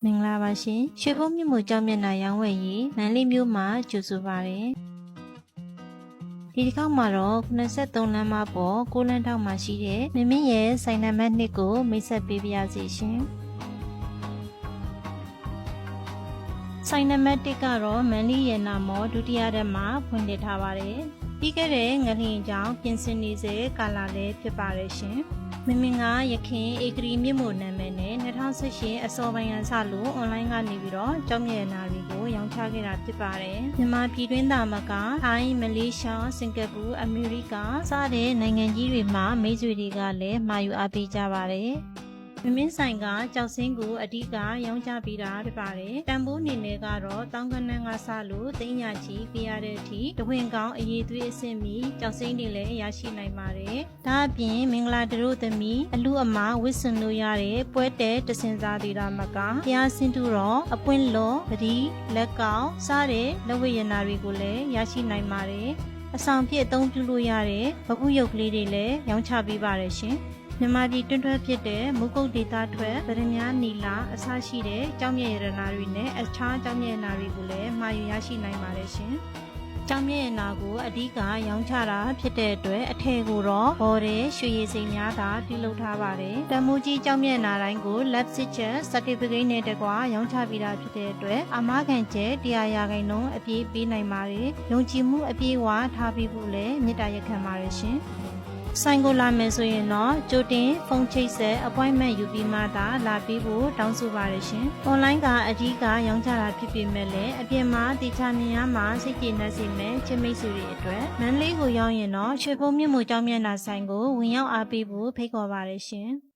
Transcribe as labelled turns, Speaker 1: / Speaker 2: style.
Speaker 1: မင်္ဂလာပါရှင်ရွှေဘုံမြင့်မို့ကြောင်းမျက်နှာရောင်းဝယ်ရေးမန္တလေးမြို့မှာကြိုဆိုပါရစေဒီတစ်ခေါက်မှာတော့83လမ်းမပေါ်6လမ်းထောက်မှာရှိတဲ့မမင်းရဲ့ဆိုင်နံပါတ်2ကိုမိတ်ဆက်ပေးပါရစေရှင်ဆိုင်နံပါတ်1ကတော့မန္တလေးရနာမော်ဒုတိယထပ်မှာဖွင့်လှစ်ထားပါတယ်ပြီးခဲ့တဲ့ငလျင်ကြောင့်ပြင်ဆင်နေစေကာလလည်းဖြစ်ပါတယ်ရှင်မမင်းကရခင်ဧကရီမြင့်မို့နာမည်နဲ့2018အစောပိုင်းကစလို့အွန်လိုင်းကနေပြီးတော့ကြောင်းမြရနာတွေကိုရောင်းချခဲ့တာဖြစ်ပါတယ်မြန်မာပြည်တွင်းသားမကထိုင်းမလေးရှားစင်ကာပူအမေရိကစတဲ့နိုင်ငံကြီးတွေမှာမိတ်ဆွေတွေကလည်းမှာယူအားပေးကြပါတယ်မမင်းဆိုင်ကကြောက်စင်းကိုအဓိကရောင်းချပေးတာဖြစ်ပါတယ်တန်ဖိုးအနေနဲ့ကတော့တောင်းကနန်းကစလို့သိန်းညာချီပေးရတဲ့အထိတဝင်းကောင်းအရေးသွေးအဆင့်မီကြောက်စင်းတွေလည်းရရှိနိုင်ပါတယ်ဒါအပြင်မင်္ဂလာတို့သမီးအလူအမဝစ်စင်လို့ရတဲ့ပွဲတဲတစင်စားသေးတာမကဘုရားစင်တူတော်အပွင့်လောပတိလက်ကောင်စတဲ့လက်ဝဲရနာတွေကိုလည်းရရှိနိုင်ပါတယ်အဆောင်ဖြစ်အသုံးပြုလို့ရတဲ့ဗကုရုပ်ကလေးတွေလည်းရောင်းချပေးပါတယ်ရှင်မြန်မာပြည်တွန်းထွက်ဖြစ်တဲ့မုကုတ်ဒေသထွက်ဗရမ ्या နီလာအစရှိတဲ့ကြောင်းမြရနာတွေနဲ့အခြားကြောင်းမြရနာတွေကိုလည်းမှာယူရရှိနိုင်ပါတယ်ရှင်။ကြောင်းမြရနာကိုအဓိကရောင်းချတာဖြစ်တဲ့အတွက်အထည်ကိုတော့ဘော်တဲ့ရွှေရည်စိမ်များသာပြုလုပ်ထားပါတယ်။တမူကြီးကြောင်းမြရနာတိုင်းကို lab signature certificate နဲ့တကွာရောင်းချပေးတာဖြစ်တဲ့အတွက်အာမခံချက်100%အပြည့်ပေးနိုင်ပါတယ်။ယုံကြည်မှုအပြည့်အဝထားပြီးဖို့လည်းမေတ္တာရက်ခံပါတယ်ရှင်။ဆိုင်ကိုလာမယ်ဆိုရင်တော့ကြိုတင်ဖုန်းချိတ်ဆက် appointment ယူပြီးမှသာလာပြီးဖို့တောင်းဆိုပါရရှင်။ online ကအဓိကရောင်းချတာဖြစ်ပေမဲ့လည်းအပြင်မှာတခြားမြင်ရမှာစိတ်ကြည်နက်စေမဲ့ချင်းမိတ်ဆွေတွေအတွက်မန္တလေးကိုရောက်ရင်တော့ရွှေဘုံမြင့်မို့ကြောင်းမျက်နှာဆိုင်ကိုဝင်ရောက်အားပေးဖို့ဖိတ်ခေါ်ပါရရှင်။